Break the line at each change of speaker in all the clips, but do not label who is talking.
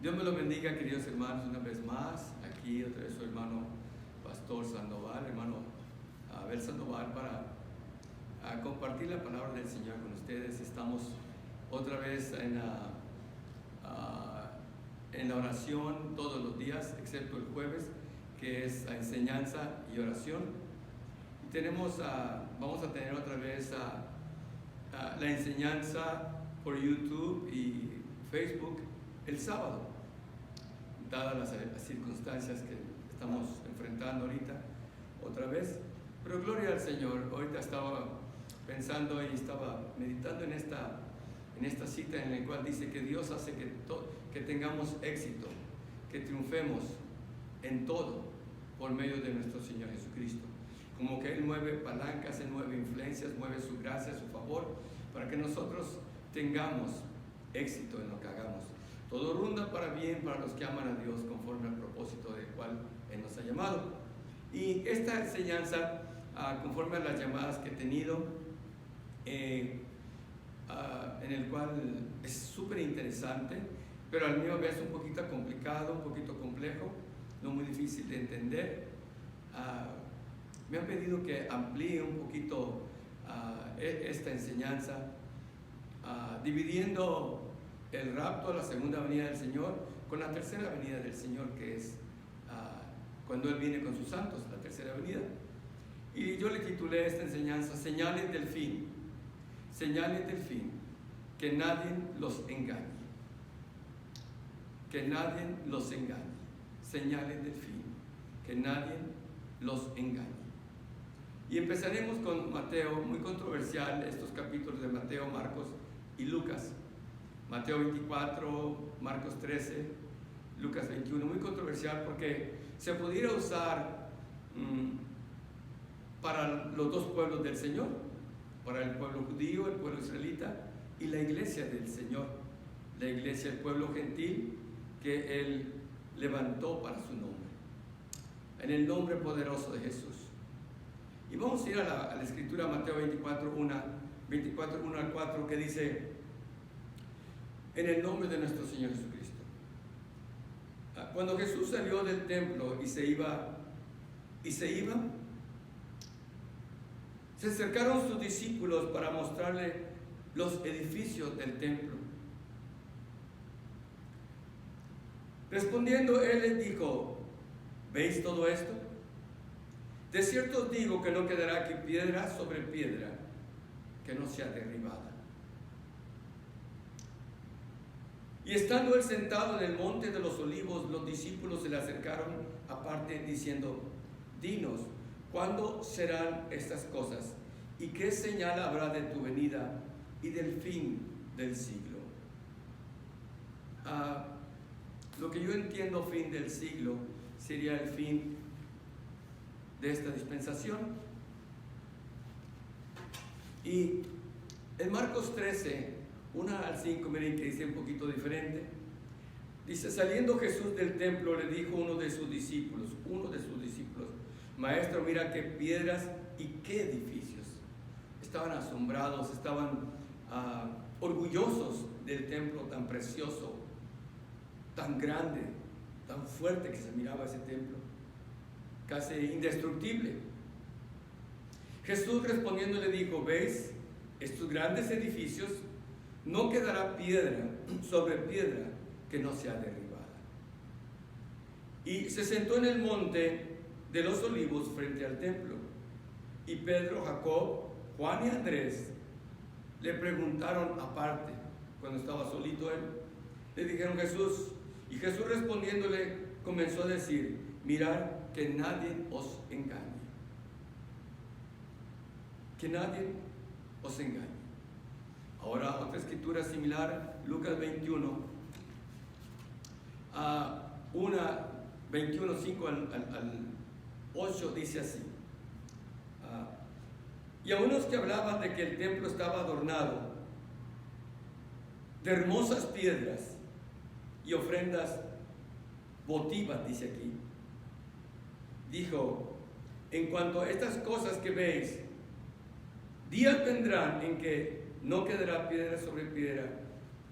Dios me lo bendiga, queridos hermanos, una vez más. Aquí otra vez su hermano Pastor Sandoval, hermano Abel Sandoval, para compartir la palabra del Señor con ustedes. Estamos otra vez en la oración todos los días, excepto el jueves, que es enseñanza y oración. Y vamos a tener otra vez la enseñanza por YouTube y Facebook el sábado, dadas las circunstancias que estamos enfrentando ahorita otra vez. Pero gloria al Señor. Ahorita estaba pensando y estaba meditando en esta cita en la cual dice que Dios hace que tengamos éxito, que triunfemos en todo por medio de nuestro Señor Jesucristo. Como que Él mueve palancas, Él mueve influencias, mueve su gracia, su favor, para que nosotros tengamos éxito en lo que hagamos. Todo ronda para bien para los que aman a Dios conforme al propósito del cual Él nos ha llamado. Y esta enseñanza, conforme a las llamadas que he tenido, en el cual es súper interesante, pero al mismo vez un poquito complicado, un poquito complejo, no muy difícil de entender. Me han pedido que amplíe un poquito esta enseñanza, dividiendo el rapto, la segunda venida del Señor, con la tercera venida del Señor, que es cuando Él viene con sus santos, la tercera venida. Y yo le titulé esta enseñanza Señales del fin. Señales del fin, que nadie los engañe. Que nadie los engañe. Señales del fin, que nadie los engañe. Y empezaremos con Mateo, muy controversial estos capítulos de Mateo, Marcos y Lucas. Mateo 24, Marcos 13, Lucas 21, muy controversial porque se pudiera usar para los dos pueblos del Señor, para el pueblo judío, el pueblo israelita y la iglesia del Señor, la iglesia, el pueblo gentil que Él levantó para su nombre, en el nombre poderoso de Jesús. Y vamos a ir a la escritura, Mateo 24, 1 al 4, que dice: en el nombre de nuestro Señor Jesucristo. Cuando Jesús salió del templo y se iba, se acercaron sus discípulos para mostrarle los edificios del templo. Respondiendo, Él les dijo: ¿veis todo esto? De cierto os digo que no quedará aquí piedra sobre piedra que no sea derribada. Y estando Él sentado en el monte de los olivos, los discípulos se le acercaron aparte diciendo: dinos, ¿cuándo serán estas cosas? ¿Y qué señal habrá de tu venida y del fin del siglo? Lo que yo entiendo fin del siglo sería el fin de esta dispensación. Y en Marcos 13, 1 al 5, miren que dice un poquito diferente. Dice: saliendo Jesús del templo, le dijo uno de sus discípulos, Maestro, mira qué piedras y qué edificios. Estaban asombrados, estaban orgullosos del templo tan precioso, tan grande, tan fuerte que se miraba ese templo, casi indestructible. Jesús respondiendo le dijo: ¿veis estos grandes edificios? No quedará piedra sobre piedra que no sea derribada. Y se sentó en el monte de los olivos frente al templo. Y Pedro, Jacob, Juan y Andrés le preguntaron aparte, cuando estaba solito él, le dijeron Jesús, y Jesús respondiéndole comenzó a decir: mirad que nadie os engañe. Que nadie os engañe. Ahora otra escritura similar, Lucas 21, 21, 5 al 8 dice así: y a unos que hablaban de que el templo estaba adornado de hermosas piedras y ofrendas votivas, dice aquí, dijo: en cuanto a estas cosas que veis, días vendrán en que no quedará piedra sobre piedra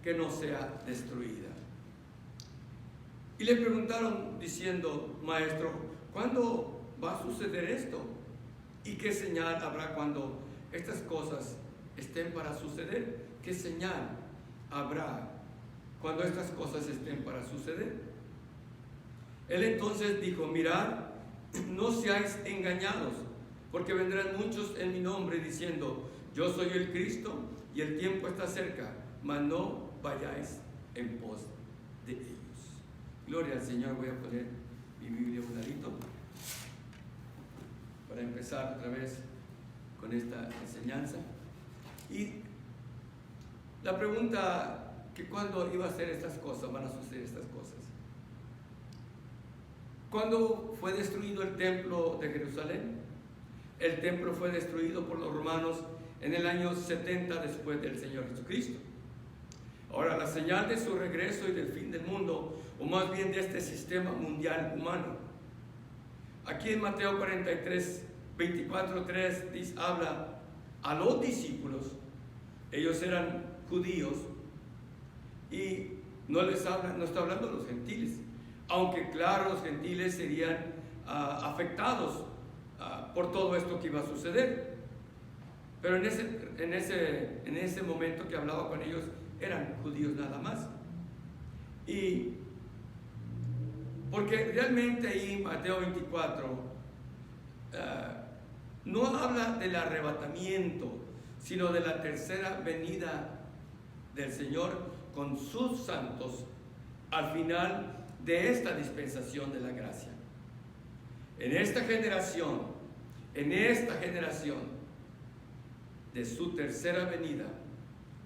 que no sea destruida. Y le preguntaron diciendo: Maestro, ¿cuándo va a suceder esto? ¿Y qué señal habrá cuando estas cosas estén para suceder? ¿Qué señal habrá cuando estas cosas estén para suceder? Él entonces dijo: mirad, no seáis engañados, porque vendrán muchos en mi nombre diciendo: yo soy el Cristo, y el tiempo está cerca, mas no vayáis en pos de ellos. Gloria al Señor. Voy a poner mi Biblia a un ladito para empezar otra vez con esta enseñanza. Y la pregunta, que cuándo iba a ser estas cosas, van a suceder estas cosas. ¿Cuándo fue destruido el templo de Jerusalén? El templo fue destruido por los romanos en el año 70 después del Señor Jesucristo. Ahora, la señal de su regreso y del fin del mundo, o más bien de este sistema mundial humano. Aquí en Mateo 43, 24:3 habla a los discípulos. Ellos eran judíos y no está hablando a los gentiles, aunque claro, los gentiles serían afectados por todo esto que iba a suceder. Pero en ese momento que hablaba con ellos, eran judíos nada más. Y porque realmente ahí Mateo 24 no habla del arrebatamiento, sino de la tercera venida del Señor con sus santos al final de esta dispensación de la gracia. En esta generación de su tercera venida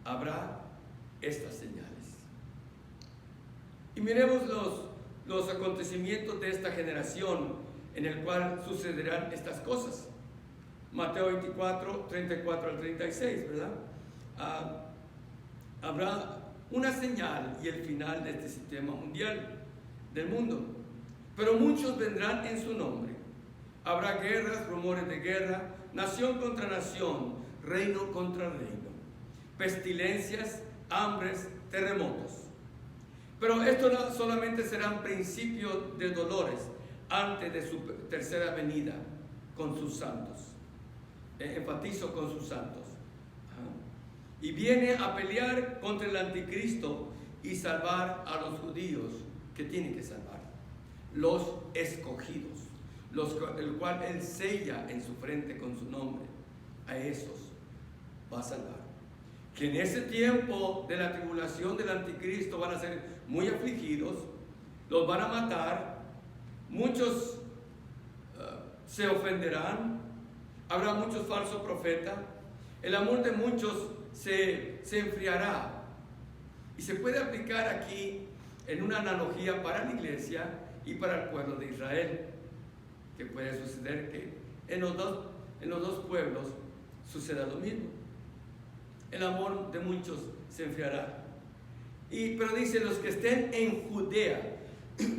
habrá estas señales. Y miremos los acontecimientos de esta generación en el cual sucederán estas cosas. Mateo 24, 34 al 36, ¿verdad? Habrá una señal y el final de este sistema mundial del mundo. Pero muchos vendrán en su nombre. Habrá guerras, rumores de guerra, nación contra nación, reino contra reino, pestilencias, hambres, terremotos. Pero esto no solamente serán principios de dolores antes de su tercera venida con sus santos. Enfatizo con sus santos. Y viene a pelear contra el anticristo y salvar a los judíos que tienen que salvar, los escogidos, el cual él sella en su frente con su nombre. A esos va a salvar. Que en ese tiempo de la tribulación del anticristo van a ser muy afligidos, los van a matar, muchos se ofenderán, habrá muchos falsos profetas, el amor de muchos se enfriará. Y se puede aplicar aquí en una analogía para la iglesia y para el pueblo de Israel, que puede suceder que en los dos pueblos suceda lo mismo. El amor de muchos se enfriará. Pero dice los que estén en Judea.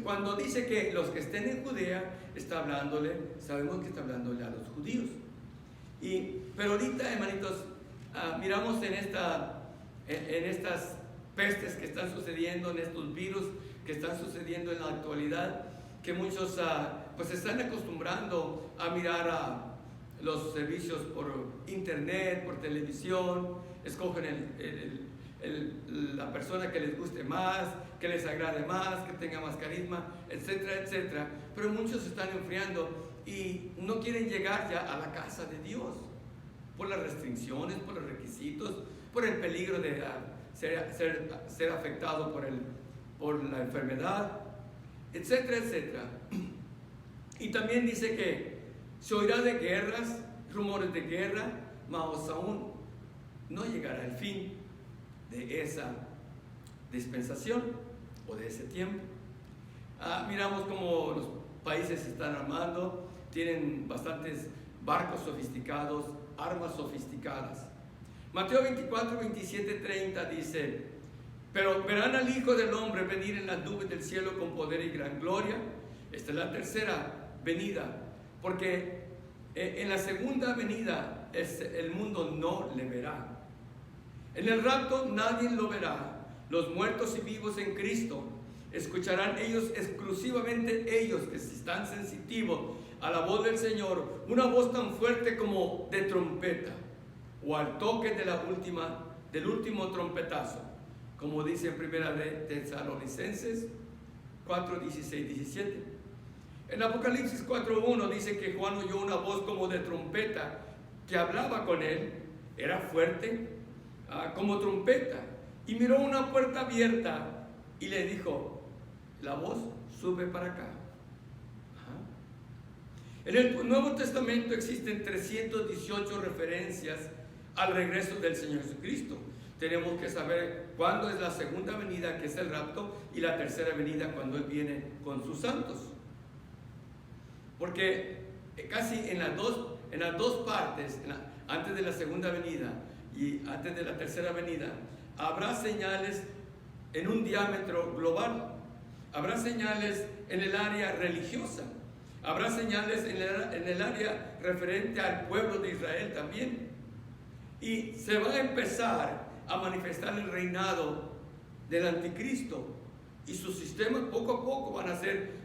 Cuando dice que los que estén en Judea, sabemos que está hablándole a los judíos. Pero ahorita, hermanitos, miramos en estas pestes que están sucediendo, en estos virus que están sucediendo en la actualidad, que muchos pues se están acostumbrando a mirar los servicios por internet, por televisión, escogen la persona que les guste más, que les agrade más, que tenga más carisma, etcétera, etcétera. Pero muchos se están enfriando y no quieren llegar ya a la casa de Dios por las restricciones, por los requisitos, por el peligro de ser afectado por la enfermedad, etcétera, etcétera. Y también dice que se oirá de guerras, rumores de guerra, mas aún no llegará el fin de esa dispensación o de ese tiempo. Miramos cómo los países se están armando, tienen bastantes barcos sofisticados, armas sofisticadas. Mateo 24, 27, 30 dice: pero verán al Hijo del Hombre venir en las nubes del cielo con poder y gran gloria. Esta es la tercera venida, porque en la segunda venida el mundo no le verá. En el rapto nadie lo verá. Los muertos y vivos en Cristo escucharán ellos, exclusivamente ellos, que si están sensitivos a la voz del Señor, una voz tan fuerte como de trompeta, o al toque del último trompetazo, como dice en Primera de Tesalonicenses 4, 16, 17. En Apocalipsis 4:1 dice que Juan oyó una voz como de trompeta que hablaba con él, era fuerte, como trompeta, y miró una puerta abierta y le dijo, la voz sube para acá. En el Nuevo Testamento existen 318 referencias al regreso del Señor Jesucristo. Tenemos que saber cuándo es la segunda venida, que es el rapto, y la tercera venida, cuando Él viene con sus santos. Porque casi en las dos partes, antes de la segunda venida y antes de la tercera venida, habrá señales en un diámetro global. Habrá señales en el área religiosa. Habrá señales en el área referente al pueblo de Israel también. Y se va a empezar a manifestar el reinado del anticristo. Y sus sistemas poco a poco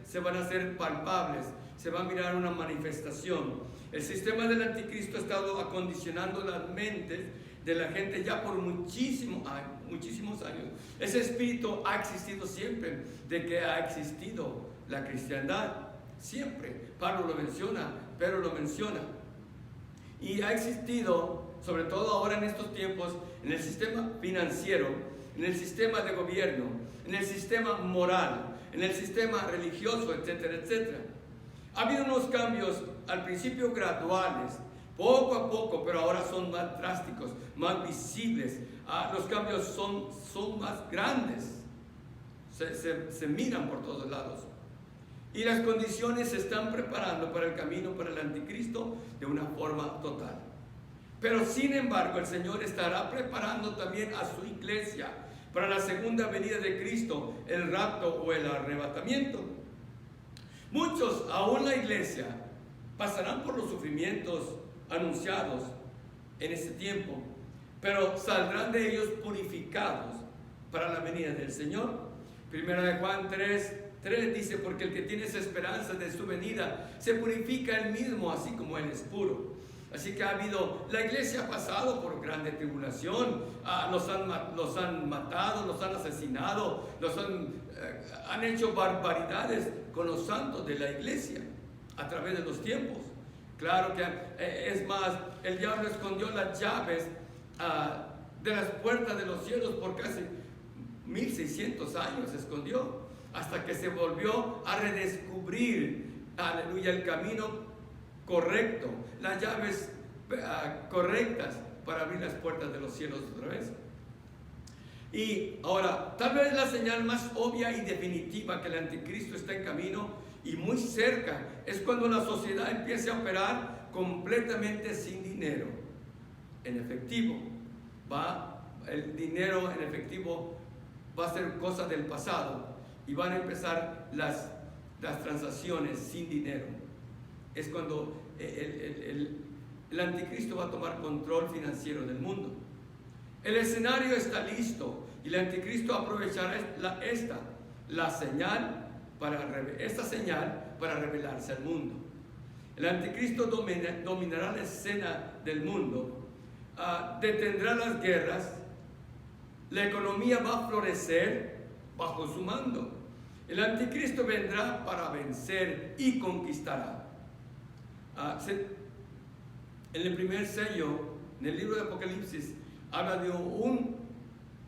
se van a hacer palpables. Se va a mirar una manifestación. El sistema del anticristo ha estado acondicionando las mentes de la gente ya por muchísimos años. Ese espíritu ha existido siempre, de que ha existido la cristiandad. Siempre. Pablo lo menciona, Pedro lo menciona. Y ha existido, sobre todo ahora en estos tiempos, en el sistema financiero, en el sistema de gobierno, en el sistema moral, en el sistema religioso, etcétera, etcétera. Ha habido unos cambios al principio graduales, poco a poco, pero ahora son más drásticos, más visibles. Los cambios son más grandes, se miran por todos lados. Y las condiciones se están preparando para el camino, para el anticristo, de una forma total. Pero sin embargo, el Señor estará preparando también a su iglesia para la segunda venida de Cristo, el rapto o el arrebatamiento. Muchos, aún la iglesia, pasarán por los sufrimientos anunciados en este tiempo, pero saldrán de ellos purificados para la venida del Señor. Primera de Juan 3 dice, porque el que tiene esa esperanza de su venida se purifica él mismo, así como él es puro. Así que la iglesia ha pasado por grande tribulación, los han matado, los han asesinado, han hecho barbaridades con los santos de la iglesia a través de los tiempos. Claro que es más, el diablo escondió las llaves de las puertas de los cielos por casi 1600 años, escondió, hasta que se volvió a redescubrir, aleluya, el camino correcto, las llaves correctas para abrir las puertas de los cielos otra vez. Y ahora, tal vez la señal más obvia y definitiva que el anticristo está en camino y muy cerca es cuando la sociedad empiece a operar completamente sin dinero en efectivo. El dinero en efectivo va a ser cosa del pasado y van a empezar las transacciones sin dinero. Es cuando el anticristo va a tomar control financiero del mundo. El escenario está listo y el anticristo aprovechará esta señal para revelarse al mundo. El anticristo dominará la escena del mundo, detendrá las guerras, la economía va a florecer bajo su mando. El anticristo vendrá para vencer y conquistará. En el primer sello, en el libro de Apocalipsis, habla de un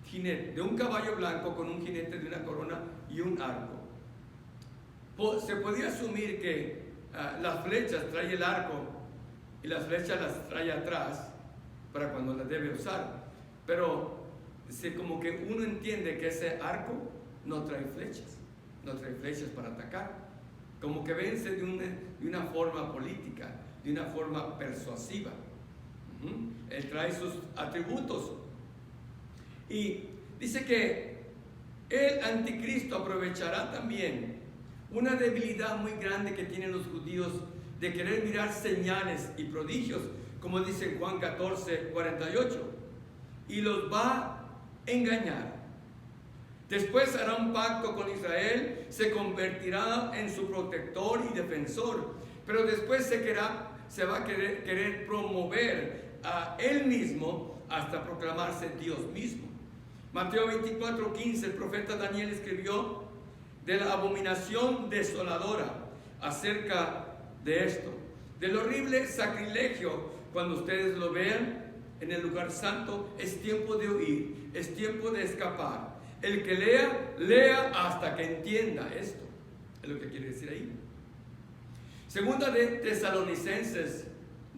jinete, de un caballo blanco con un jinete de una corona y un arco. Se podía asumir que las flechas trae el arco y las flechas las trae atrás para cuando las debe usar, pero como que uno entiende que ese arco no trae flechas para atacar, como que vence de una forma política, de una forma persuasiva. Él trae sus atributos y dice que el anticristo aprovechará también una debilidad muy grande que tienen los judíos de querer mirar señales y prodigios, como dice en Juan 14, 48, y los va a engañar, Después hará un pacto con Israel, se convertirá en su protector y defensor, pero después se va a querer promover a él mismo hasta proclamarse Dios mismo. Mateo 24:15, el profeta Daniel escribió de la abominación desoladora acerca de esto, del horrible sacrilegio. Cuando ustedes lo vean en el lugar santo, es tiempo de huir, es tiempo de escapar. El que lea, lea hasta que entienda esto. Es lo que quiere decir ahí. Segunda de Tesalonicenses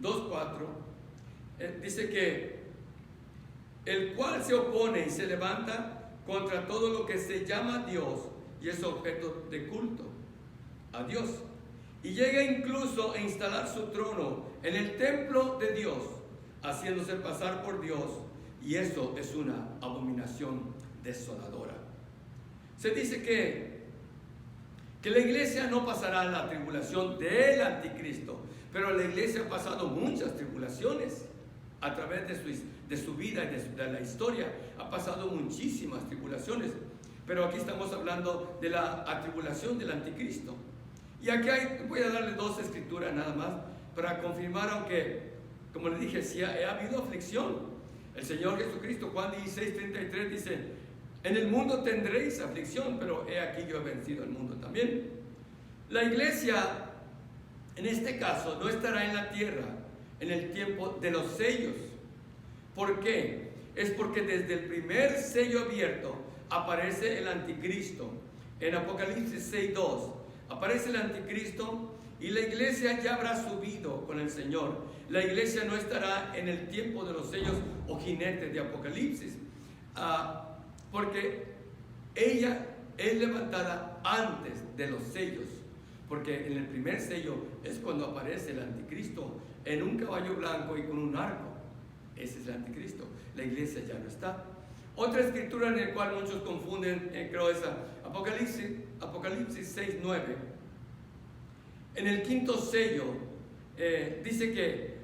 2:4 dice que el cual se opone y se levanta contra todo lo que se llama Dios y es objeto de culto a Dios, y llega incluso a instalar su trono en el templo de Dios, haciéndose pasar por Dios, y eso es una abominación desoladora. Se dice que la iglesia no pasará la tribulación del anticristo, pero la iglesia ha pasado muchas tribulaciones a través de su vida y de la historia. Ha pasado muchísimas tribulaciones, pero aquí estamos hablando de la atribulación del anticristo. Y aquí voy a darle dos escrituras nada más para confirmar, aunque, como les dije, sí ha habido aflicción. El Señor Jesucristo, Juan 16:33 dice: en el mundo tendréis aflicción, pero he aquí yo he vencido al mundo también. La iglesia, en este caso, no estará en la tierra en el tiempo de los sellos. ¿Por qué? Es porque desde el primer sello abierto aparece el anticristo. En Apocalipsis 6:2 aparece el anticristo y la iglesia ya habrá subido con el Señor. La iglesia no estará en el tiempo de los sellos o jinetes de Apocalipsis, porque ella es levantada antes de los sellos, porque en el primer sello es cuando aparece el anticristo en un caballo blanco y con un arco. Ese es el anticristo. La iglesia ya no está. Otra escritura en la cual muchos confunden, creo esa, Apocalipsis 6:9. En el quinto sello dice que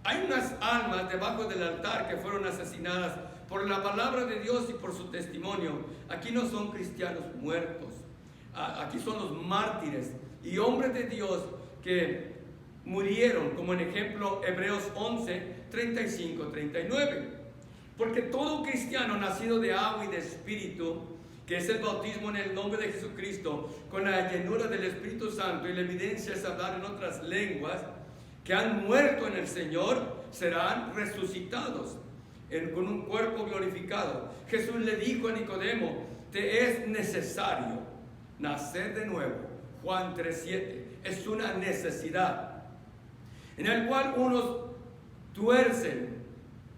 hay unas almas debajo del altar que fueron asesinadas por la palabra de Dios y por su testimonio. Aquí no son cristianos muertos, aquí son los mártires y hombres de Dios que murieron, como en ejemplo Hebreos 11:35-39. Porque todo cristiano nacido de agua y de espíritu, que es el bautismo en el nombre de Jesucristo, con la llenura del Espíritu Santo, y la evidencia es hablar en otras lenguas, que han muerto en el Señor, serán resucitados con un cuerpo glorificado. Jesús le dijo a Nicodemo: te es necesario nacer de nuevo. Juan 3:7. Es una necesidad en el cual unos tuercen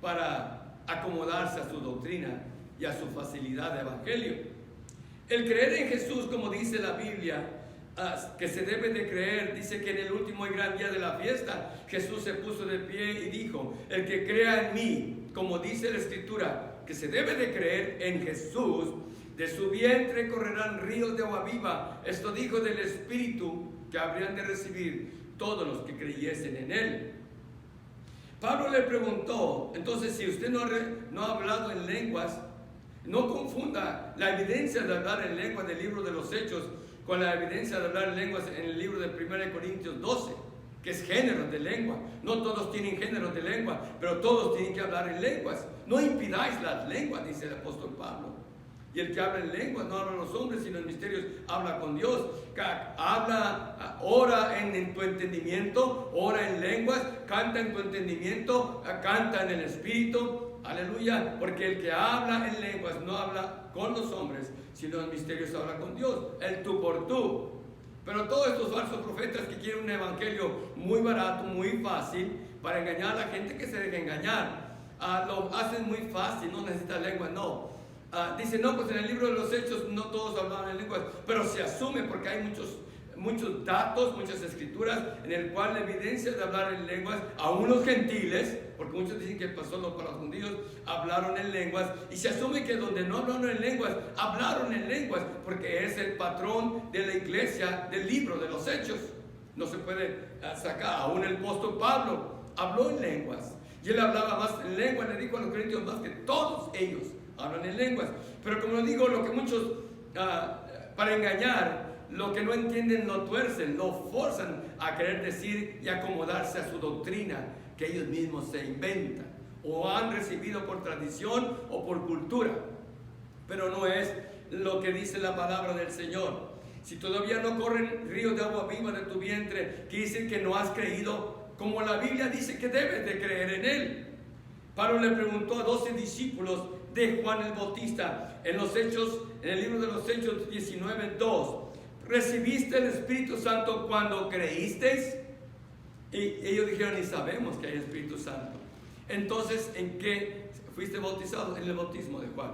para acomodarse a su doctrina y a su facilidad de evangelio. El creer en Jesús, como dice la Biblia, que se debe de creer, dice que en el último y gran día de la fiesta Jesús se puso de pie y dijo: el que crea en mí, como dice la escritura, que se debe de creer en Jesús, de su vientre correrán ríos de agua viva. Esto dijo del Espíritu que habrían de recibir todos los que creyesen en él. Pablo le preguntó: entonces, si usted no ha hablado en lenguas, no confunda la evidencia de hablar en lenguas del libro de los Hechos con la evidencia de hablar en lenguas en el libro de 1 Corintios 12, que es género de lengua. No todos tienen género de lengua, pero todos tienen que hablar en lenguas. No impidáis las lenguas, dice el apóstol Pablo. Y el que habla en lenguas no habla a los hombres, sino en misterios habla con Dios. Ora en tu entendimiento, ora en lenguas, canta en tu entendimiento, canta en el Espíritu. Aleluya, porque el que habla en lenguas no habla con los hombres, sino en misterios habla con Dios. El tú por tú. Pero todos estos falsos profetas que quieren un evangelio muy barato, muy fácil, para engañar a la gente, que se deje engañar. Lo hacen muy fácil, no necesitas lengua, no. Dice, no, pues en el libro de los Hechos no todos hablaban en lenguas, pero se asume porque hay muchos datos, muchas escrituras en el cual la evidencia de hablar en lenguas, aún los gentiles, porque muchos dicen que pasó lo para los judíos, hablaron en lenguas, y se asume que donde no hablaron en lenguas, hablaron en lenguas, porque es el patrón de la iglesia del libro de los Hechos. No se puede sacar. Aún el apóstol Pablo habló en lenguas, y él hablaba más en lengua, le dijo a los corintios, más que todos ellos hablan en lenguas. Pero como digo, lo que muchos, para engañar, lo que no entienden lo tuercen, lo forzan a querer decir y acomodarse a su doctrina que ellos mismos se inventan o han recibido por tradición o por cultura. Pero no es lo que dice la palabra del Señor. Si todavía no corren ríos de agua viva de tu vientre, que dicen que no has creído, como la Biblia dice que debes de creer en Él. Pablo le preguntó a 12 discípulos de Juan el Bautista en el libro de los Hechos 19:2, ¿recibiste el Espíritu Santo cuando creísteis? Y ellos dijeron, ni sabemos que hay Espíritu Santo. Entonces, ¿en qué fuiste bautizado? En el bautismo de Juan.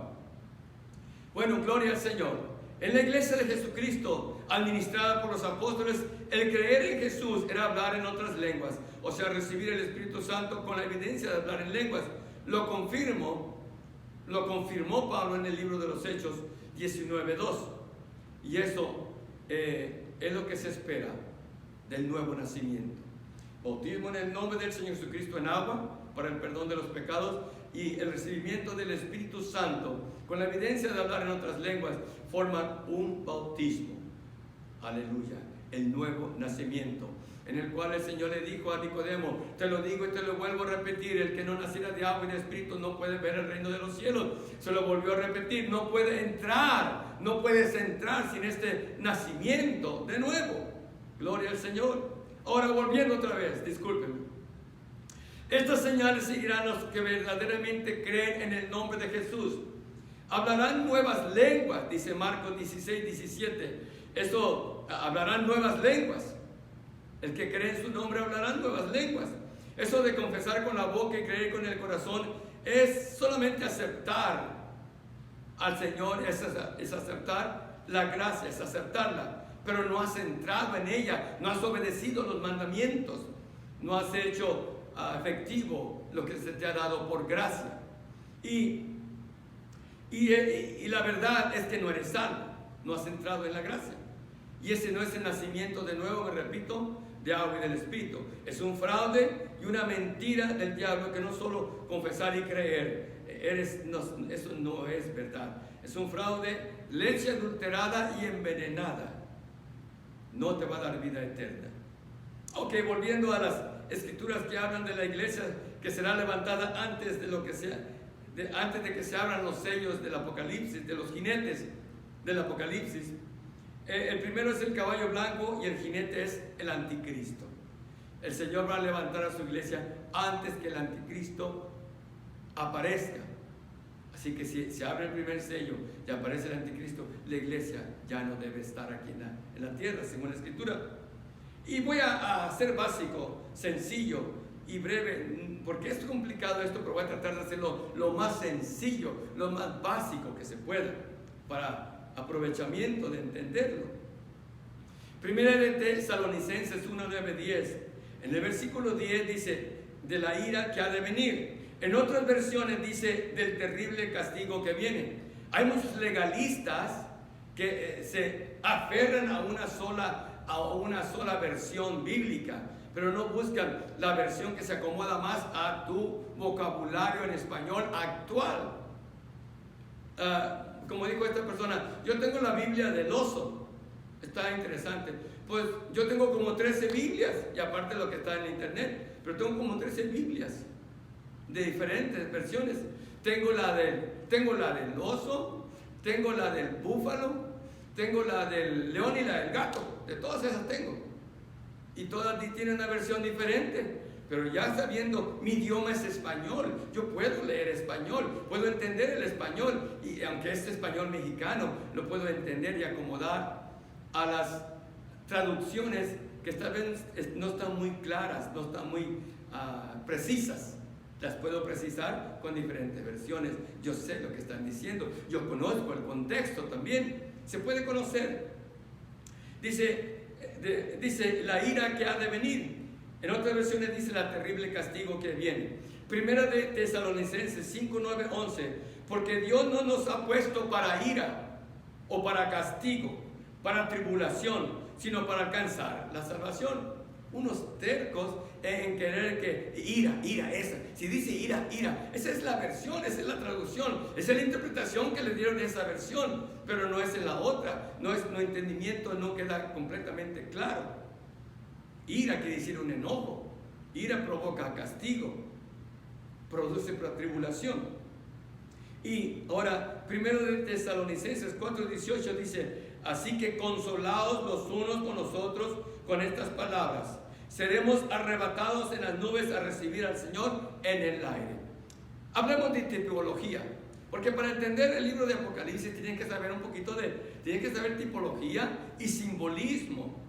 Bueno, gloria al Señor. En la iglesia de Jesucristo, administrada por los apóstoles, el creer en Jesús era hablar en otras lenguas, o sea, recibir el Espíritu Santo con la evidencia de hablar en lenguas. Lo confirmó Pablo en el libro de los Hechos 19:2. Y eso es lo que se espera del nuevo nacimiento. Bautismo en el nombre del Señor Jesucristo en agua para el perdón de los pecados y el recibimiento del Espíritu Santo con la evidencia de hablar en otras lenguas forman un bautismo. Aleluya, el nuevo nacimiento, en el cual el Señor le dijo a Nicodemo, te lo digo y te lo vuelvo a repetir, el que no naciera de agua y de Espíritu no puede ver el reino de los cielos. Se lo volvió a repetir, no puedes entrar sin este nacimiento de nuevo. Gloria al Señor. Ahora volviendo otra vez, discúlpenme. Estas señales seguirán los que verdaderamente creen en el nombre de Jesús. Hablarán nuevas lenguas, dice Marcos 16:17. Eso, hablarán nuevas lenguas. El que cree en su nombre hablarán nuevas lenguas. Eso de confesar con la boca y creer con el corazón es solamente aceptar al Señor, es aceptar la gracia, es aceptarla. Pero no has entrado en ella, no has obedecido los mandamientos, no has hecho efectivo lo que se te ha dado por gracia. Y la verdad es que no eres salvo, no has entrado en la gracia. Y ese no es el nacimiento de nuevo, me repito, de agua y del Espíritu. Es un fraude y una mentira del diablo que no solo confesar y creer, eso no es verdad. Es un fraude, leche adulterada y envenenada. No te va a dar vida eterna. Ok, volviendo a las escrituras que hablan de la iglesia que será levantada antes de que se abran los sellos del Apocalipsis, de los jinetes del Apocalipsis. El primero es el caballo blanco y el jinete es el anticristo. El Señor va a levantar a su iglesia antes que el anticristo aparezca. Así que si se abre el primer sello y aparece el anticristo, la iglesia ya no debe estar aquí en la tierra, según la escritura. Y voy a ser básico, sencillo y breve, porque es complicado esto, pero voy a tratar de hacerlo lo más sencillo, lo más básico que se pueda, para aprovechamiento de entenderlo. Primera de Tesalonicenses 1:9-10. En el versículo 10 dice, de la ira que ha de venir. En otras versiones dice, del terrible castigo que viene. Hay muchos legalistas que se aferran a una sola versión bíblica, pero no buscan la versión que se acomoda más a tu vocabulario en español actual. Como dijo esta persona, yo tengo la Biblia del oso. Está interesante. Pues yo tengo como 13 Biblias, y aparte de lo que está en internet, pero tengo como 13 Biblias de diferentes versiones. Tengo la del oso, tengo la del búfalo, tengo la del león y la del gato. De todas esas tengo. Y todas tienen una versión diferente. Pero ya sabiendo, mi idioma es español, yo puedo leer español, puedo entender el español, y aunque es español mexicano, lo puedo entender y acomodar a las traducciones que esta vez no están muy claras, no están muy precisas. Las puedo precisar con diferentes versiones. Yo sé lo que están diciendo, yo conozco el contexto también, se puede conocer. Dice la ira que ha de venir. En otras versiones dice la terrible castigo que viene. Primera de Tesalonicenses 5, 9, 11. Porque Dios no nos ha puesto para ira o para castigo, para tribulación, sino para alcanzar la salvación. unos tercos en querer que ira, esa. Si dice ira, esa es la versión, esa es la traducción, esa es la interpretación que le dieron de esa versión, pero no es en la otra, no entendimiento, no queda completamente claro. Ira quiere decir un enojo, ira provoca castigo, produce tribulación. Y ahora, primero de Tesalonicenses 4:18 dice: así que consolaos los unos con los otros con estas palabras. Seremos arrebatados en las nubes a recibir al Señor en el aire. Hablemos de tipología, porque para entender el libro de Apocalipsis tienen que saber tienen que saber tipología y simbolismo.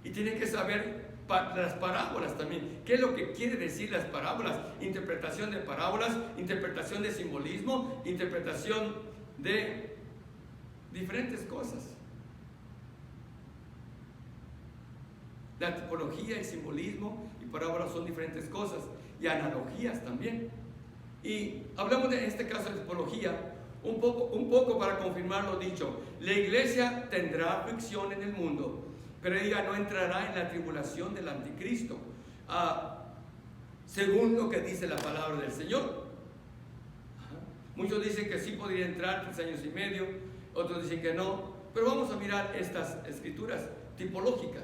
Y tienen que saber las parábolas también. ¿Qué es lo que quiere decir las parábolas? Interpretación de parábolas, interpretación de simbolismo, interpretación de diferentes cosas. La tipología y simbolismo y parábolas son diferentes cosas, y analogías también. Y hablamos de este caso de tipología un poco para confirmar lo dicho. La iglesia tendrá aflicción en el mundo, pero ella no entrará en la tribulación del anticristo, según lo que dice la palabra del Señor. Muchos dicen que sí podría entrar 3 años y medio, otros dicen que no, pero vamos a mirar estas escrituras tipológicas.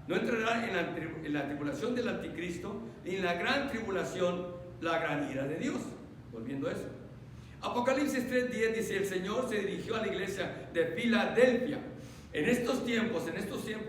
No entrará en la tribulación del anticristo, ni en la gran tribulación, la gran ira de Dios. Volviendo a eso, Apocalipsis 3:10 dice: el Señor se dirigió a la iglesia de Filadelfia. En estos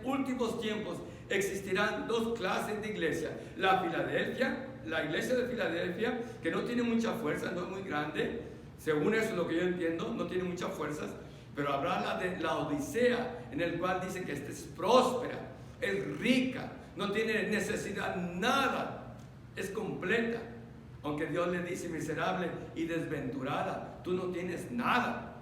últimos tiempos existirán 2 clases de iglesia: la iglesia de Filadelfia, que no tiene mucha fuerza, no es muy grande, según eso es lo que yo entiendo, no tiene muchas fuerzas. Pero habrá la de la Odisea, en el cual dice que esta es próspera, es rica, no tiene necesidad nada, es completa. Aunque Dios le dice: miserable y desventurada, tú no tienes nada.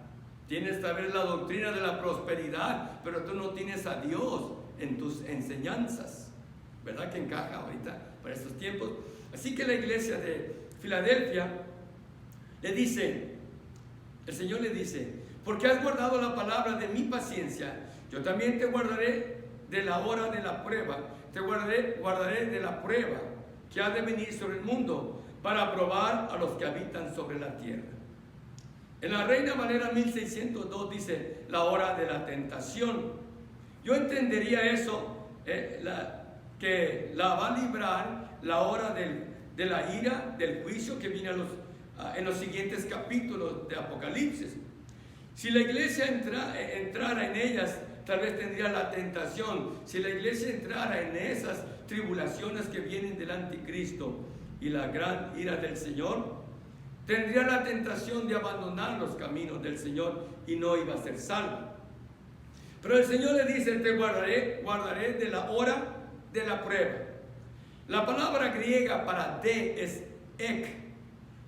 Tienes tal vez la doctrina de la prosperidad, pero tú no tienes a Dios en tus enseñanzas. ¿Verdad que encaja ahorita para estos tiempos? Así que la iglesia de Filadelfia le dice, el Señor le dice: porque has guardado la palabra de mi paciencia, yo también te guardaré de la hora de la prueba, te guardaré de la prueba que ha de venir sobre el mundo, para probar a los que habitan sobre la tierra. En la Reina Valera 1602 dice: la hora de la tentación. Yo entendería eso, que la va a librar la hora de la ira, del juicio que viene en los siguientes capítulos de Apocalipsis. Si la iglesia entrara en ellas, tal vez tendría la tentación. Si la iglesia entrara en esas tribulaciones que vienen del anticristo y la gran ira del Señor, tendría la tentación de abandonar los caminos del Señor y no iba a ser salvo. Pero el Señor le dice: te guardaré de la hora de la prueba. La palabra griega para de es ek,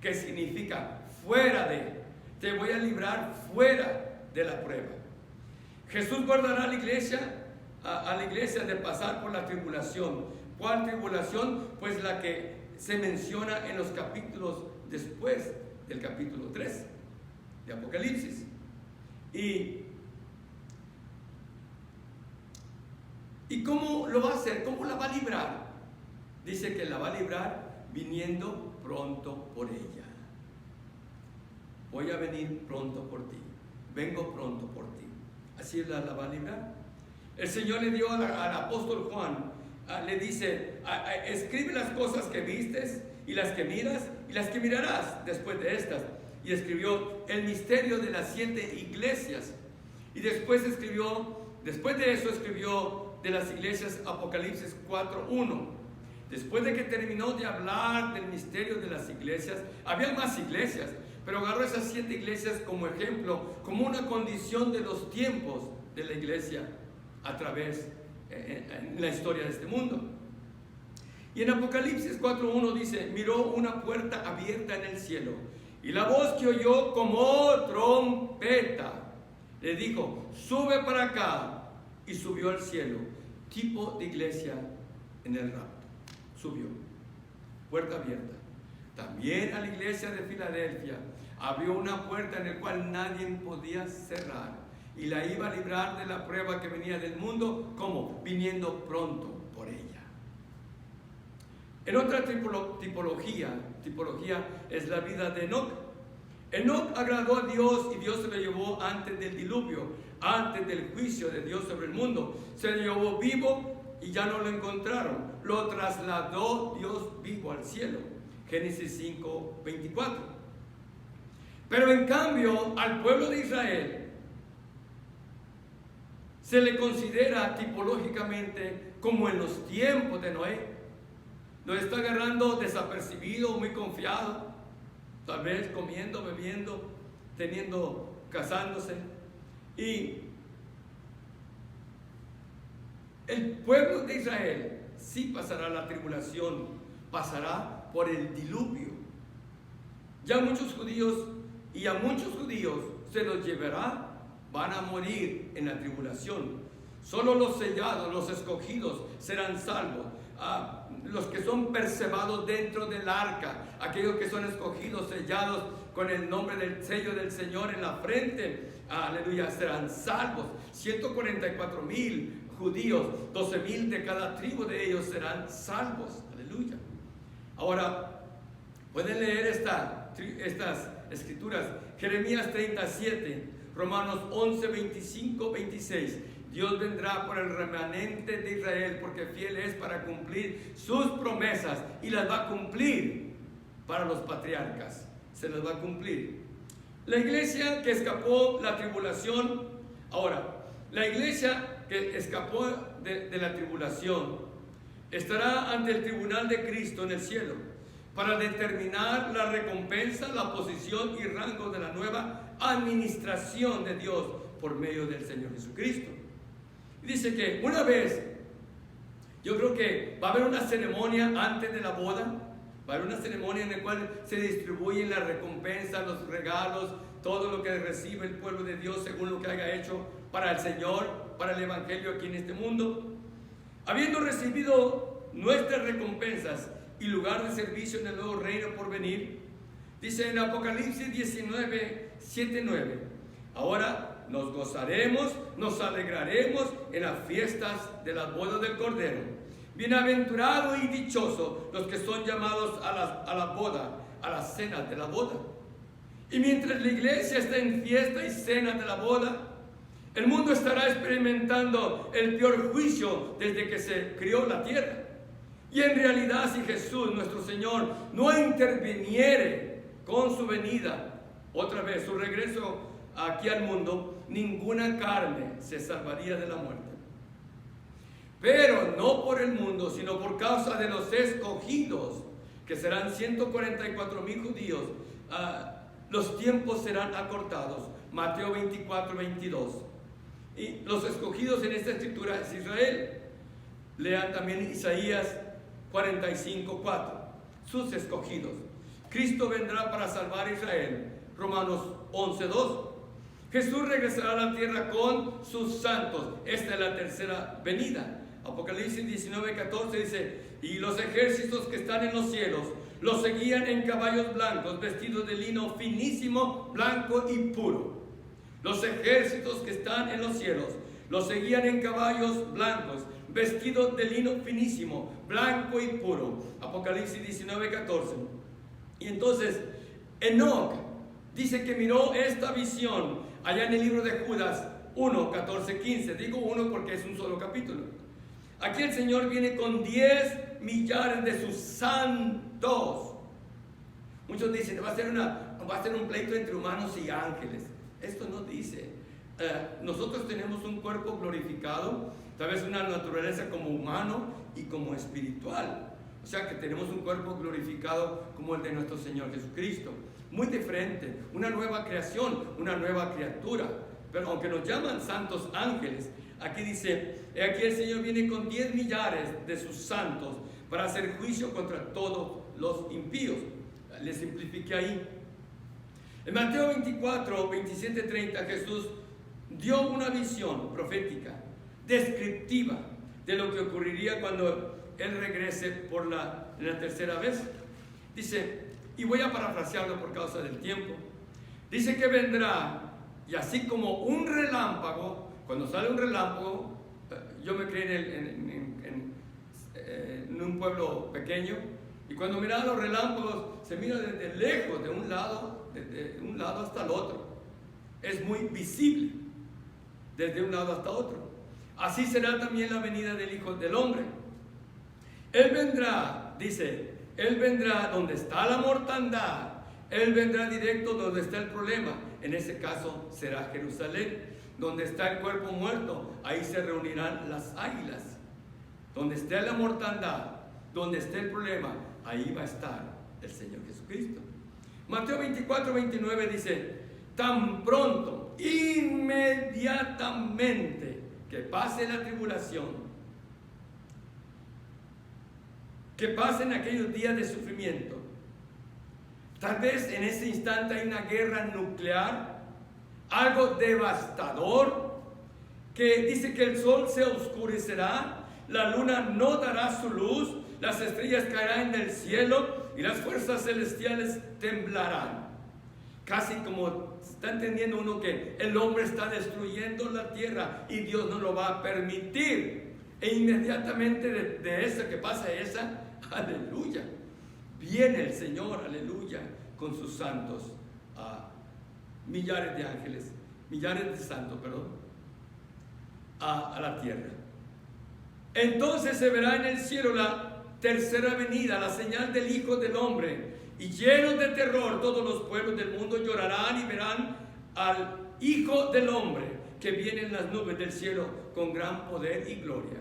que significa fuera de. Te voy a librar fuera de la prueba. Jesús guardará a la iglesia de pasar por la tribulación. ¿Cuál tribulación? Pues la que se menciona en los capítulos después del capítulo 3 de Apocalipsis. ¿Y cómo lo va a hacer? ¿Cómo la va a librar? Dice que la va a librar viniendo pronto por ella. Voy a venir pronto por ti. Vengo pronto por ti. Así la va a librar. El Señor le dio al apóstol Juan, le dice: escribe las cosas que vistes y las que miras y las que mirarás después de estas. Y escribió el misterio de las 7 iglesias. Y después de eso escribió de las iglesias Apocalipsis 4:1. Después de que terminó de hablar del misterio de las iglesias, había más iglesias, pero agarró esas 7 iglesias como ejemplo, como una condición de los tiempos de la iglesia a través en la historia de este mundo. Y en Apocalipsis 4:1 dice: miró una puerta abierta en el cielo, y la voz que oyó como trompeta le dijo: sube para acá. Y subió al cielo. Tipo de iglesia en el rapto. Subió. Puerta abierta. También a la iglesia de Filadelfia abrió una puerta en la cual nadie podía cerrar, y la iba a librar de la prueba que venía del mundo. ¿Cómo? Viniendo pronto En otra tipología es la vida de Enoc. Enoc agradó a Dios y Dios se lo llevó antes del diluvio, antes del juicio de Dios sobre el mundo. Se lo llevó vivo y ya no lo encontraron. Lo trasladó Dios vivo al cielo. Génesis 5:24. Pero en cambio al pueblo de Israel se le considera tipológicamente como en los tiempos de Noé. Lo está agarrando desapercibido, muy confiado, tal vez comiendo, bebiendo, casándose. Y el pueblo de Israel sí pasará la tribulación, pasará por el diluvio. Ya muchos judíos y a muchos judíos se los llevará, van a morir en la tribulación. Solo los sellados, los escogidos serán salvos. Los que son persevados dentro del arca, aquellos que son escogidos, sellados con el nombre del sello del Señor en la frente, aleluya, serán salvos. 144,000 judíos, 12,000 de cada tribu de ellos serán salvos, aleluya. Ahora, pueden leer estas escrituras, Jeremías 37, Romanos 11, 25, 26. Dios vendrá por el remanente de Israel, porque fiel es para cumplir sus promesas, y las va a cumplir para los patriarcas. Se las va a cumplir. La iglesia que escapó la tribulación, ahora, la iglesia que escapó de la tribulación estará ante el tribunal de Cristo en el cielo para determinar la recompensa, la posición y rango de la nueva administración de Dios por medio del Señor Jesucristo. Dice que una vez, yo creo que va a haber una ceremonia antes de la boda, va a haber una ceremonia en la cual se distribuyen las recompensas, los regalos, todo lo que recibe el pueblo de Dios según lo que haya hecho para el Señor, para el Evangelio aquí en este mundo. Habiendo recibido nuestras recompensas y lugar de servicio en el nuevo reino por venir, dice en Apocalipsis 19, 7, 9, ahora nos gozaremos, nos alegraremos en las fiestas de las bodas del Cordero. Bienaventurado y dichoso los que son llamados a la boda, a las cenas de la boda. Y mientras la iglesia está en fiesta y cenas de la boda, el mundo estará experimentando el peor juicio desde que se crió la tierra. Y en realidad, si Jesús, nuestro Señor, no interviniere con su venida, otra vez, su regreso aquí al mundo, ninguna carne se salvaría de la muerte. Pero no por el mundo, sino por causa de los escogidos, que serán 144,000 judíos, los tiempos serán acortados. Mateo 24, 22. Y los escogidos en esta escritura es Israel. Lean también Isaías 45, 4. Sus escogidos. Cristo vendrá para salvar a Israel. Romanos 11, 2. Jesús regresará a la tierra con sus santos. Esta es la tercera venida. Apocalipsis 19, 14 dice: y los ejércitos que están en los cielos los seguían en caballos blancos, vestidos de lino finísimo, blanco y puro. Los ejércitos que están en los cielos los seguían en caballos blancos, vestidos de lino finísimo, blanco y puro. Apocalipsis 19, 14. Y entonces Enoc dice que miró esta visión allá en el libro de Judas 1, 14, 15. Digo 1 porque es un solo capítulo. Aquí el Señor viene con 10 millares de sus santos. Muchos dicen, va a ser un pleito entre humanos y ángeles. Esto no dice. Nosotros tenemos un cuerpo glorificado, tal vez una naturaleza como humano y como espiritual. O sea que tenemos un cuerpo glorificado como el de nuestro Señor Jesucristo. Muy diferente, una nueva creación, una nueva criatura. Pero aunque nos llaman santos ángeles, aquí dice, aquí el Señor viene con 10 millares de sus santos para hacer juicio contra todos los impíos. Le simplifiqué ahí. En Mateo 24, 27, 30, Jesús dio una visión profética, descriptiva, de lo que ocurriría cuando Él regrese en la tercera vez. Dice, y voy a parafrasearlo por causa del tiempo, dice que vendrá, y así como un relámpago, cuando sale un relámpago, yo me crié en un pueblo pequeño, y cuando miraba los relámpagos, se mira desde lejos, de un lado hasta el otro. Es muy visible, desde un lado hasta otro. Así será también la venida del Hijo del Hombre. Él vendrá, dice, Él vendrá donde está la mortandad, Él vendrá directo donde está el problema. En ese caso será Jerusalén, donde está el cuerpo muerto, ahí se reunirán las águilas. Donde esté la mortandad, donde esté el problema, ahí va a estar el Señor Jesucristo. Mateo 24, 29 dice, tan pronto, inmediatamente que pase la tribulación, que pasen aquellos días de sufrimiento, tal vez en ese instante hay una guerra nuclear, algo devastador, que dice que el sol se oscurecerá, la luna no dará su luz, las estrellas caerán del cielo y las fuerzas celestiales temblarán. Casi como está entendiendo uno que el hombre está destruyendo la tierra y Dios no lo va a permitir. E inmediatamente de esa que pasa esa, aleluya, viene el Señor, aleluya, con sus santos, millares de ángeles, millares de santos, perdón, a la tierra. Entonces se verá en el cielo la tercera venida, la señal del Hijo del Hombre, y llenos de terror todos los pueblos del mundo llorarán y verán al Hijo del Hombre que viene en las nubes del cielo con gran poder y gloria.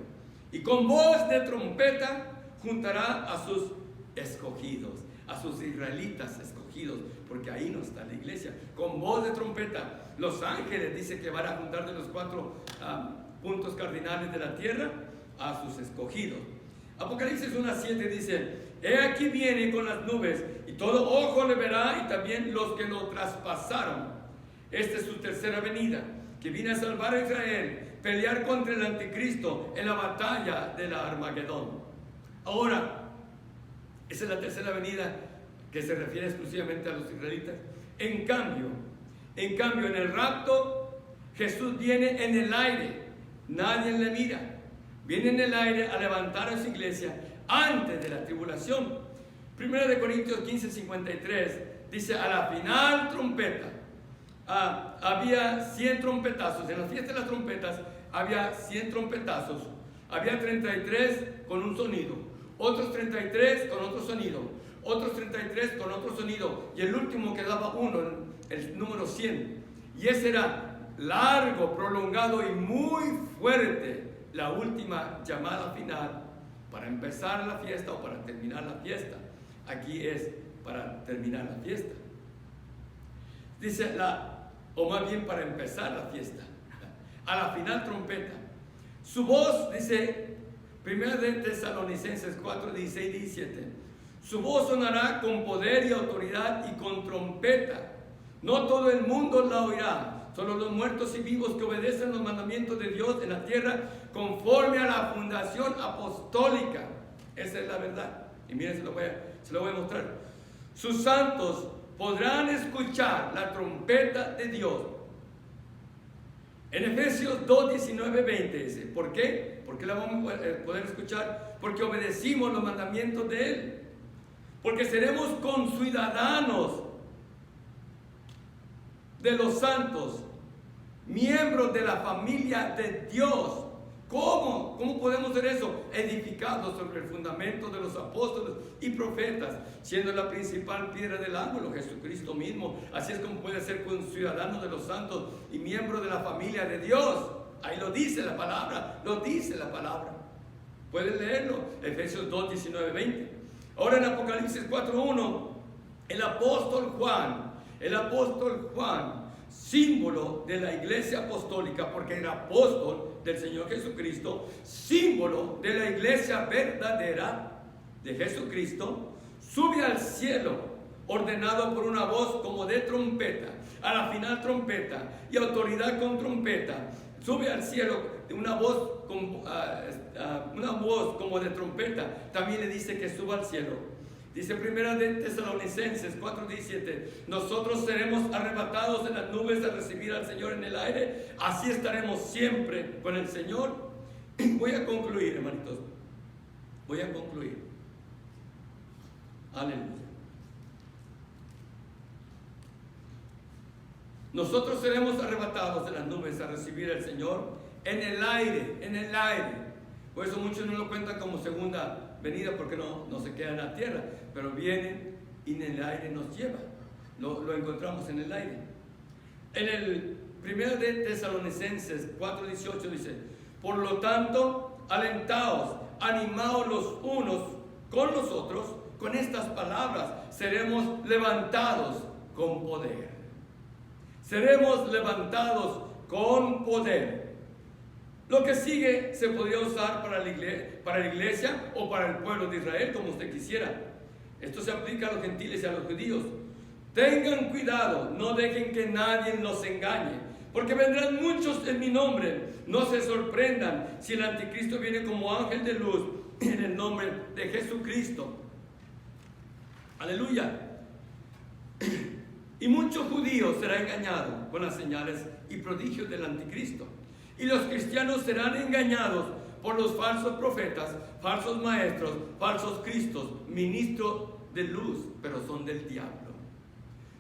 Y con voz de trompeta juntará a sus escogidos, a sus israelitas escogidos, porque ahí no está la iglesia. Con voz de trompeta, los ángeles dice que van a juntar de los 4 puntos cardinales de la tierra a sus escogidos. Apocalipsis 1:7 dice, he aquí viene con las nubes y todo ojo le verá y también los que lo traspasaron. Esta es su tercera venida, que viene a salvar a Israel, pelear contra el anticristo en la batalla de la Armagedón. Ahora, esa es la tercera venida que se refiere exclusivamente a los israelitas. En cambio, en el rapto, Jesús viene en el aire, nadie le mira. Viene en el aire a levantar a su iglesia antes de la tribulación. 1 Corintios 15:53 dice, a la final trompeta, había 100 trompetazos. En la fiesta de las trompetas había 100 trompetazos. Había 33 con un sonido, otros 33 con otro sonido, otros 33 con otro sonido, y el último que daba uno, el número 100. Y ese era largo, prolongado y muy fuerte. La última llamada final para empezar la fiesta o para terminar la fiesta. Aquí es para terminar la fiesta. Dice o más bien para empezar la fiesta. A la final trompeta. Su voz, dice 1 Tesalonicenses 4, 16, 17. Su voz sonará con poder y autoridad y con trompeta. No todo el mundo la oirá. Solo los muertos y vivos que obedecen los mandamientos de Dios en la tierra conforme a la fundación apostólica. Esa es la verdad. Y miren, se lo voy a mostrar. Sus santos podrán escuchar la trompeta de Dios. En Efesios 2, 19, 20 dice, ¿por qué? ¿Por qué la vamos a poder escuchar? Porque obedecimos los mandamientos de Él. Porque seremos conciudadanos de los santos, miembros de la familia de Dios. ¿Cómo? ¿Cómo podemos ser eso? Edificados sobre el fundamento de los apóstoles y profetas, siendo la principal piedra del ángulo Jesucristo mismo. Así es como puede ser ciudadano de los santos y miembro de la familia de Dios. Ahí lo dice la palabra, Pueden leerlo, Efesios 2, 19, 20. Ahora en Apocalipsis 4, 1, el apóstol Juan, símbolo de la iglesia apostólica, porque era apóstol del Señor Jesucristo, símbolo de la iglesia verdadera de Jesucristo, sube al cielo, ordenado por una voz como de trompeta, a la final trompeta y autoridad con trompeta. Sube al cielo de una voz como de trompeta. También le dice que suba al cielo. Dice 1 Tesalonicenses 4:17, nosotros seremos arrebatados en las nubes a recibir al Señor en el aire. Así estaremos siempre con el Señor. Voy a concluir, hermanitos. Voy a concluir. Aleluya. Nosotros seremos arrebatados de las nubes a recibir al Señor en el aire, en el aire. Por eso muchos no lo cuentan como segunda venida, porque no se queda en la tierra, pero viene y en el aire nos lleva. Lo encontramos en el aire. En el 1 de Tesalonicenses 4:18 dice: por lo tanto, alentaos, animaos los unos con los otros, con estas palabras, seremos levantados con poder. Seremos levantados con poder. Lo que sigue se podría usar para la iglesia o para el pueblo de Israel, como usted quisiera. Esto se aplica a los gentiles y a los judíos. Tengan cuidado, no dejen que nadie los engañe, porque vendrán muchos en mi nombre. No se sorprendan si el anticristo viene como ángel de luz en el nombre de Jesucristo. Aleluya. Y muchos judíos serán engañados con las señales y prodigios del anticristo. Y los cristianos serán engañados por los falsos profetas, falsos maestros, falsos cristos, ministros de luz, pero son del diablo.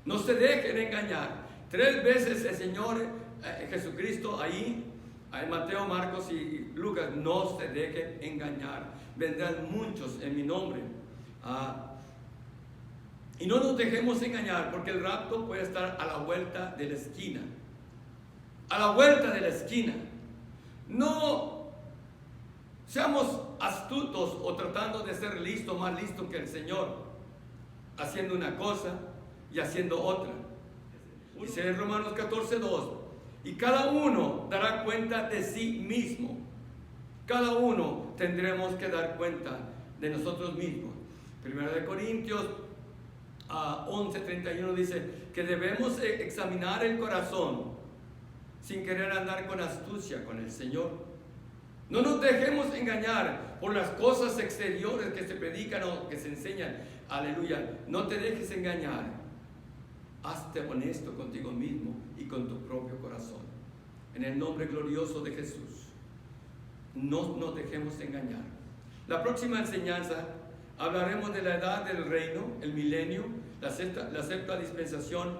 No se dejen engañar. 3 veces el Señor Jesucristo ahí, en Mateo, Marcos y Lucas: no se dejen engañar. Vendrán muchos en mi nombre. Y no nos dejemos engañar, porque el rapto puede estar a la vuelta de la esquina. A la vuelta de la esquina. No seamos astutos o tratando de ser listos, más listos que el Señor, haciendo una cosa y haciendo otra. Dice en Romanos 14:2: y cada uno dará cuenta de sí mismo. Cada uno tendremos que dar cuenta de nosotros mismos. 1 Corintios 11:31 dice que debemos examinar el corazón sin querer andar con astucia con el Señor. No nos dejemos engañar por las cosas exteriores que se predican o que se enseñan. Aleluya. No te dejes engañar. Hazte honesto contigo mismo y con tu propio corazón. En el nombre glorioso de Jesús, no nos dejemos engañar. La próxima enseñanza hablaremos de la edad del reino, el milenio, la sexta dispensación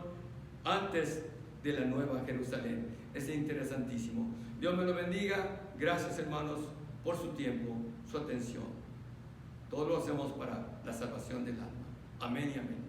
antes de la nueva Jerusalén. Es interesantísimo. Dios me lo bendiga. Gracias, hermanos, por su tiempo, su atención. Todo lo hacemos para la salvación del alma. Amén y amén.